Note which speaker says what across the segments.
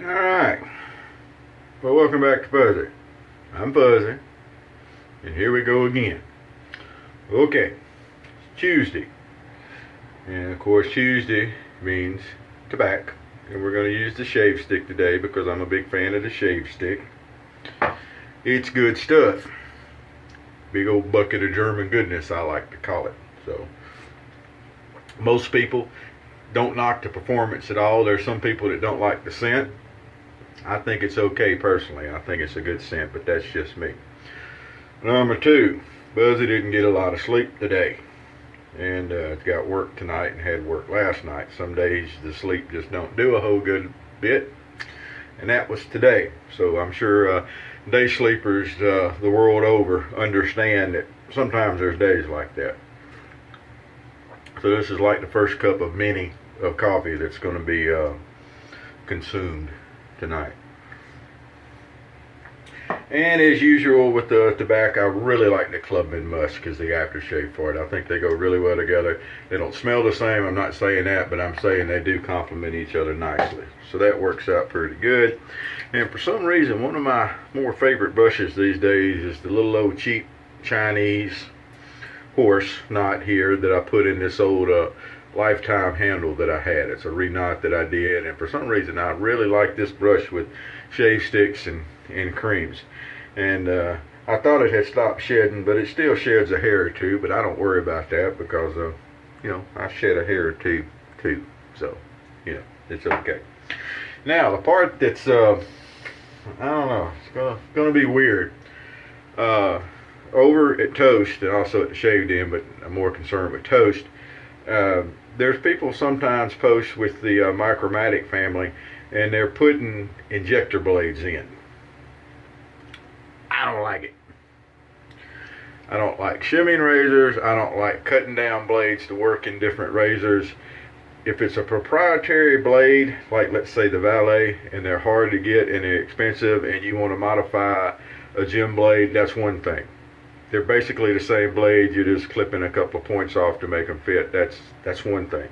Speaker 1: Alright, well, welcome back to Fuzzy. I'm Fuzzy, and here we go again. Okay, it's Tuesday, and of course Tuesday means Tabac, and we're going to use the shave stick today because I'm a big fan of the shave stick. It's good stuff. Big old bucket of German goodness, I like to call it. So, most people don't knock the performance at all. There's some people that don't like the scent. I think it's okay personally. I think it's a good scent, but that's just me. Number two, Buzzy didn't get a lot of sleep today, and got work tonight and had work last night. Some days the sleep just don't do a whole good bit, and that was today. So I'm sure day sleepers the world over understand that sometimes there's days like that. So this is like the first cup of many of coffee that's going to be consumed tonight. And as usual with the tobacco, I really like the Clubman Musk as the aftershave for it. I think they go really well together. They don't smell the same, I'm not saying that, but I'm saying they do complement each other nicely. So that works out pretty good. And for some reason, one of my more favorite brushes these days is the little old cheap Chinese horse knot here that I put in this old lifetime handle that I had. It's a reknot that I did, and for some reason I really like this brush with shave sticks and creams. And I thought it had stopped shedding, but it still sheds a hair or two, but I don't worry about that because you know, I shed a hair or two too, so you know, it's okay. Now the part that's I don't know, it's gonna be weird. Over at Toast and also at the shaved end, but I'm more concerned with Toast. There's people sometimes post with the Micromatic family, and they're putting injector blades in. I don't like it. I don't like shimming razors. I don't like cutting down blades to work in different razors. If it's a proprietary blade, like let's say the Valet, and they're hard to get and they're expensive, and you want to modify a gem blade, that's one thing. They're basically the same blade, you're just clipping a couple of points off to make them fit. That's one thing.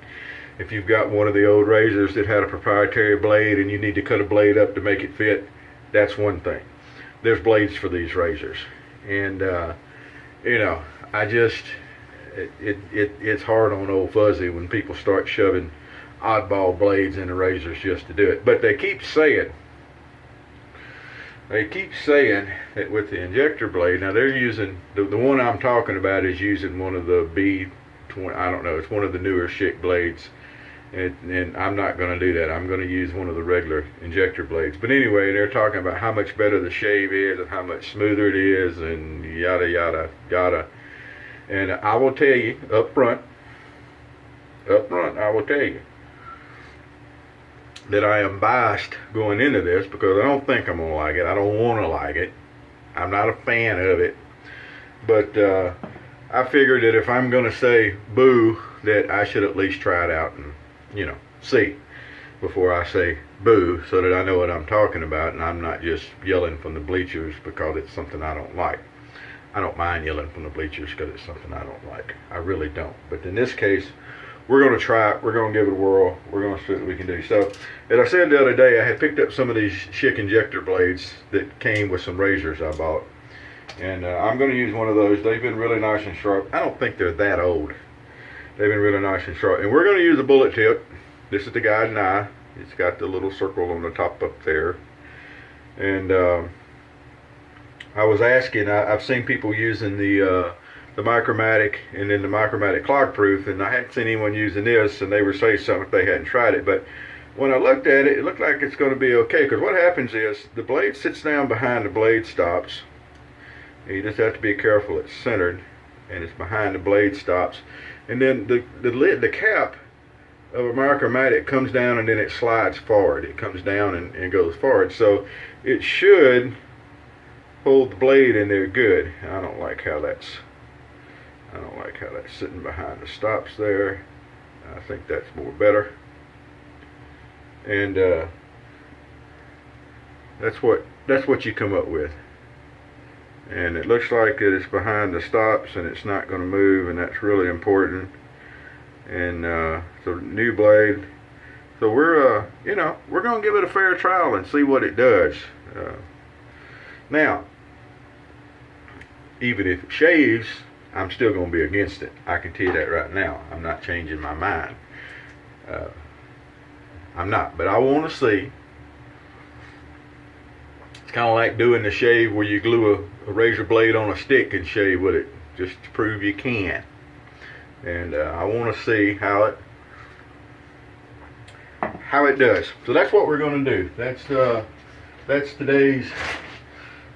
Speaker 1: If you've got one of the old razors that had a proprietary blade and you need to cut a blade up to make it fit, that's one thing. There's blades for these razors. And you know, I just it's hard on old Fuzzy when people start shoving oddball blades in the razors just to do it. But they keep saying that with the injector blade, now they're using, the one I'm talking about is using one of the B20, I don't know, it's one of the newer Schick blades, and I'm not going to do that. I'm going to use one of the regular injector blades. But anyway, they're talking about how much better the shave is and how much smoother it is and yada yada yada. And I will tell you up front, I will tell you that I am biased going into this because I don't think I'm going to like it. I don't want to like it. I'm not a fan of it. But I figured that if I'm going to say boo, that I should at least try it out and, you know, see before I say boo, so that I know what I'm talking about and I'm not just yelling from the bleachers because it's something I don't like. I don't mind yelling from the bleachers because it's something I don't like. I really don't. But in this case, we're going to try it. We're going to give it a whirl. We're going to see what we can do. So, as I said the other day, I had picked up some of these Schick injector blades that came with some razors I bought. And I'm going to use one of those. They've been really nice and sharp. I don't think they're that old. They've been really nice and sharp. And we're going to use a bullet tip. This is the guide eye. It's got the little circle on the top up there. And I was asking, I've seen people using the Micromatic and then the Micromatic clog proof, and I hadn't seen anyone using this, and they were saying something if they hadn't tried it. But when I looked at it, it looked like it's going to be okay, because what happens is the blade sits down behind the blade stops. You just have to be careful it's centered, and it's behind the blade stops. And then the cap of a Micromatic comes down and then it slides forward. It comes down and goes forward. So it should hold the blade in there good. I don't like how that's sitting behind the stops there. I think that's more better. And that's what you come up with. And it looks like that it's behind the stops and it's not going to move, and that's really important. And so new blade, So we're, you know, we're going to give it a fair trial and see what it does. Now, even if it shaves, I'm still going to be against it. I can tell you that right now. I'm not changing my mind. I'm not, but I want to see. It's kind of like doing the shave where you glue a razor blade on a stick and shave with it, just to prove you can. And I want to see how it does. So that's what we're going to do. That's today's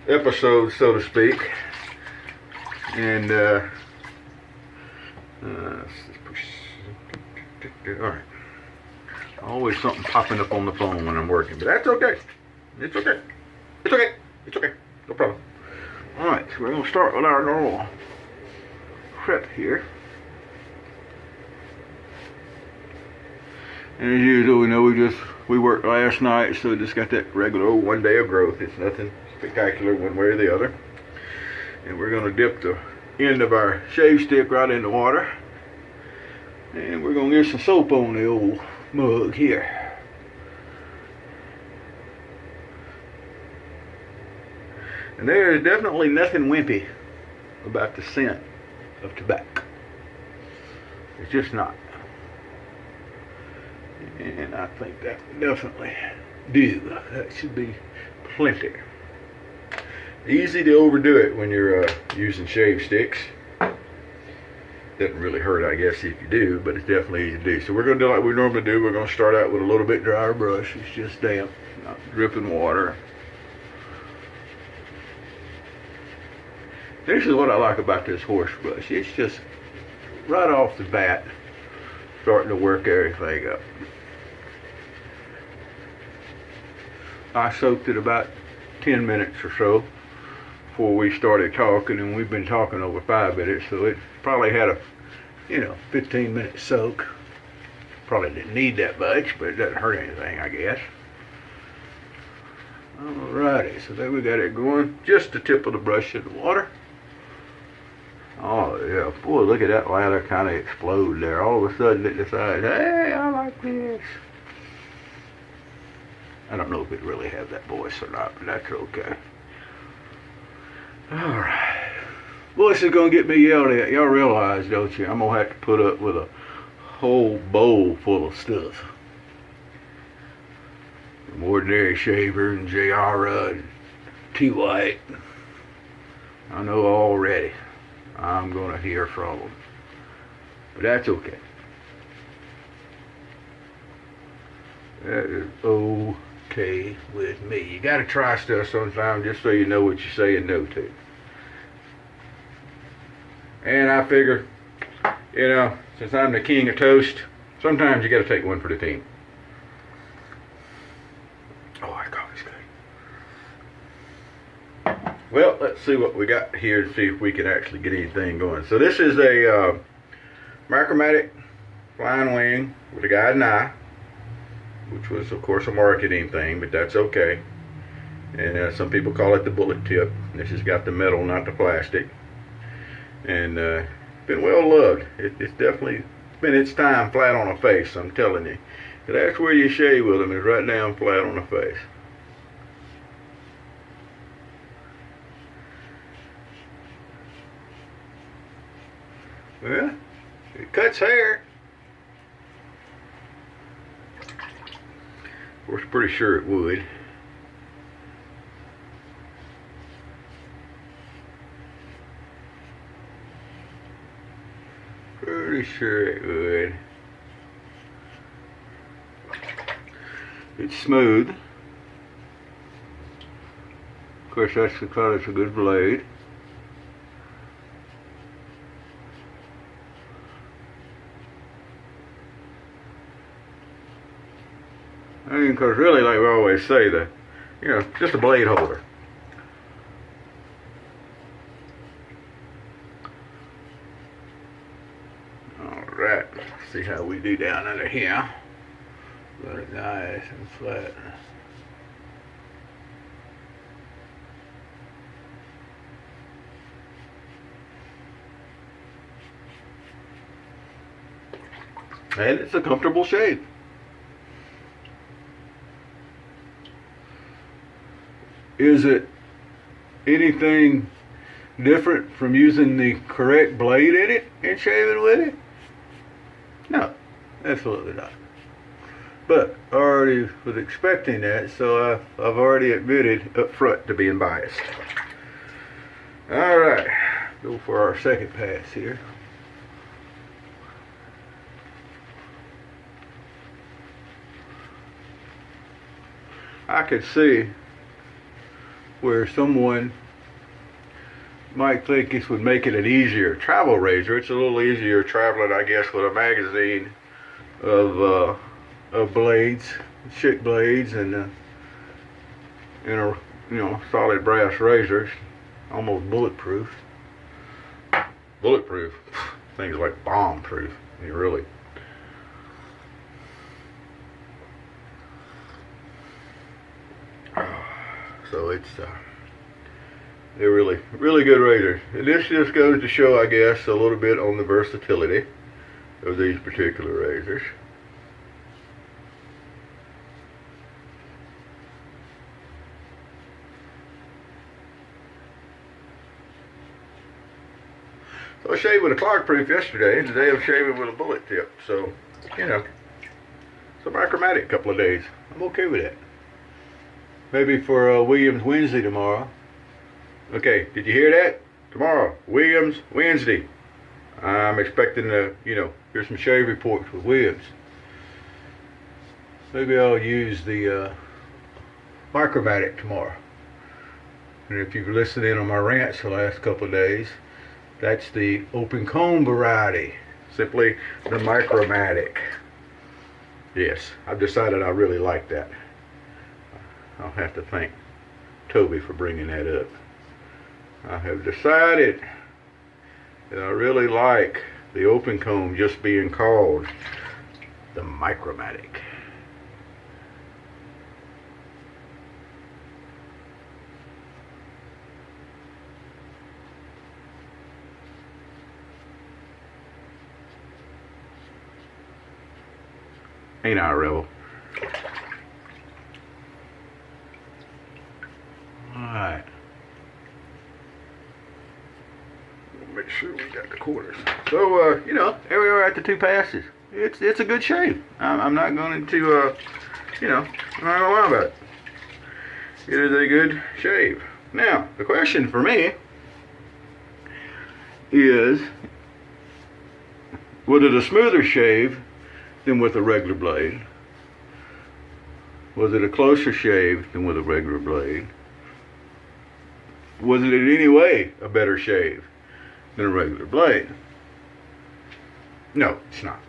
Speaker 1: episode, so to speak. And all right. Always something popping up on the phone when I'm working, but that's okay. It's okay. It's okay. It's okay. No problem. All right. So we're gonna start with our normal prep here. And as usual, we know we worked last night, so we just got that regular old 1 day of growth. It's nothing spectacular one way or the other. And we're gonna dip the end of our shave stick right in the water. And we're gonna get some soap on the old mug here. And there is definitely nothing wimpy about the scent of tobacco. It's just not. And I think that would definitely do. That should be plenty. Easy to overdo it when you're using shave sticks. Doesn't really hurt, I guess, if you do, but it's definitely easy to do. So we're going to do like we normally do. We're going to start out with a little bit drier brush. It's just damp, not dripping water. This is what I like about this horse brush. It's just right off the bat starting to work everything up. I soaked it about 10 minutes or so before we started talking, and we've been talking over 5 minutes, so it probably had a 15-minute soak. Probably didn't need that much, but it doesn't hurt anything, I guess. Alrighty, so there we got it going. Just the tip of the brush in the water. Oh yeah, boy, look at that ladder kind of explode there. All of a sudden it decides, hey, I like this. I don't know if it really has that voice or not, but that's okay. Alright. Well, this is going to get me yelled at. Y'all realize, don't you, I'm going to have to put up with a whole bowl full of stuff. From Ordinary Shaver and Jayara and T-White. I know already. I'm going to hear from them. But that's okay. That is okay with me. You got to try stuff sometimes just so you know what you're saying no to. And I figure, since I'm the king of toast, sometimes you got to take one for the team. Oh, that coffee's good. Well, let's see what we got here to see if we can actually get anything going. So this is a Micromatic flying wing with a guide and eye, which was, of course, a marketing thing, but that's okay. And some people call it the bullet tip. This has got the metal, not the plastic. And been well loved. It's definitely been its time flat on the face, I'm telling you. That's where you shave with them, is right down flat on the face. Well, it cuts hair. Of course, pretty sure it would. Pretty sure it would. It's smooth. Of course, that's because it's a good blade. I mean, because really, like we always say, just a blade holder. Alright, let's see how we do down under here. Got it nice and flat. And it's a comfortable shave. Is it anything different from using the correct blade in it and shaving with it? No, absolutely not. But I already was expecting that, so I've already admitted up front to being biased. Alright, go for our second pass here. I could see where someone might think this would make it an easier travel razor. It's a little easier traveling, I guess, with a magazine of blades, Schick blades, and a solid brass razors, almost bulletproof. Bulletproof. Things like bomb-proof. I mean, really. So it's they're really good razors. And this just goes to show, I guess, a little bit on the versatility of these particular razors. So I shaved with a clog proof yesterday, and today I'm shaving with a bullet tip. So, it's a Micromatic couple of days. I'm okay with that. Maybe for Williams Wednesday tomorrow. Okay, did you hear that? Tomorrow, Williams Wednesday. I'm expecting to, hear some shave reports with Williams. Maybe I'll use the Micromatic tomorrow. And if you've listened in on my rants the last couple of days, that's the open comb variety. Simply the Micromatic. Yes, I've decided I really like that. I'll have to thank Toby for bringing that up. I have decided that I really like the open comb just being called the Micromatic. Ain't I a rebel? Alright. Make sure we got the corners. So, there we are at the two passes. It's a good shave. I'm not going to, I'm not going to lie about it. It is a good shave. Now, the question for me is, was it a smoother shave than with a regular blade? Was it a closer shave than with a regular blade? Was it in any way a better shave than a regular blade? No, it's not.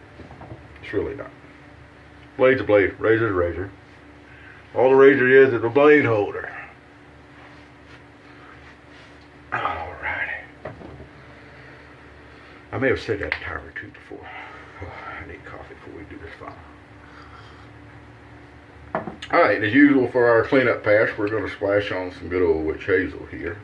Speaker 1: It's really not. Blade's a blade, razor's a razor. All the razor is a blade holder. Alrighty. I may have said that a time or two before. I need coffee before we do this file. Alright, as usual for our cleanup pass, we're going to splash on some good old witch hazel here.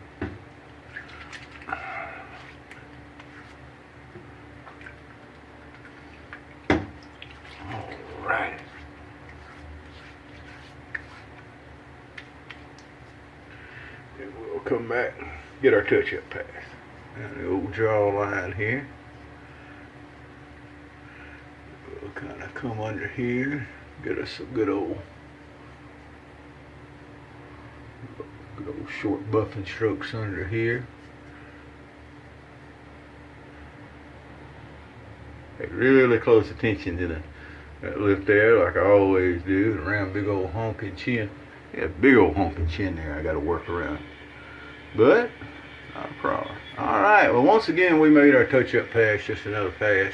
Speaker 1: Alright. And we'll come back, get our touch-up pass. And the old jawline here. We'll kind of come under here, get us some good old short buffing strokes under here. Pay really close attention to that lift there, like I always do, around big old honking chin. Yeah, big old honking chin there I got to work around. But, not a problem. Alright, well once again we made our touch-up pass, just another pass.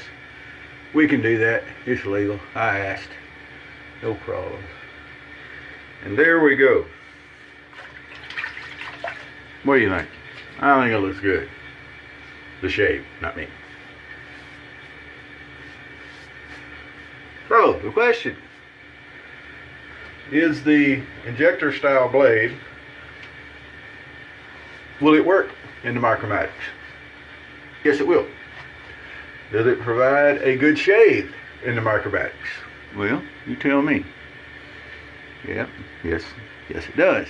Speaker 1: We can do that, it's legal. I asked. No problem. And there we go. What do you think? I think it looks good. The shave, not me. So, the question is, the injector style blade, will it work in the Micromatics? Yes, it will. Does it provide a good shave in the Micromatics? Well, you tell me. Yeah, yes it does.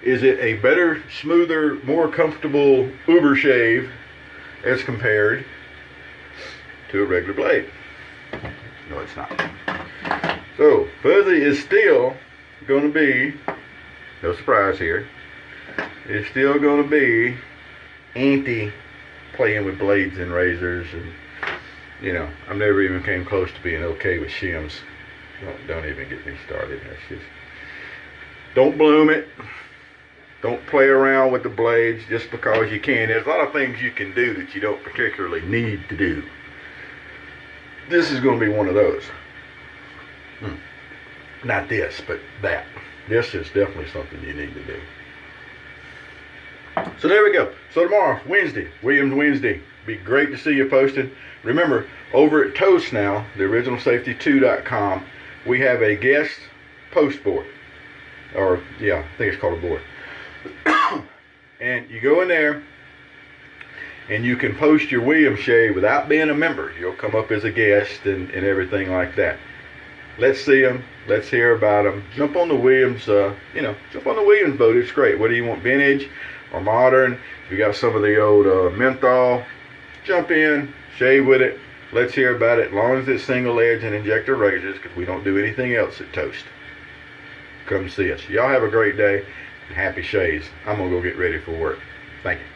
Speaker 1: Is it a better, smoother, more comfortable Uber shave as compared to a regular blade? No, it's not. So, fuzzy is still going to be, no surprise here, it's still going to be anti playing with blades and razors, and you know, I've never even came close to being okay with shims. Don't even get me started. That's just, don't bloom it. Don't play around with the blades just because you can. There's a lot of things you can do that you don't particularly need to do. This is going to be one of those. Not this, but that. This is definitely something you need to do. So there we go. So tomorrow, Wednesday, Williams Wednesday. Be great to see you posted. Remember, over at Toast now, the originalsafety2.com, we have a guest post board. Or, yeah, I think it's called a board. And you go in there and you can post your Williams shave without being a member. You'll come up as a guest and everything like that. Let's see them. Let's hear about them. Jump on the Williams, jump on the Williams boat. It's great. Whether you want vintage or modern, if you got some of the old menthol, jump in, shave with it. Let's hear about it. As long as it's single edge and injector razors, because we don't do anything else at Toast. Come see us. Y'all have a great day. Happy shaves. I'm going to go get ready for work. Thank you.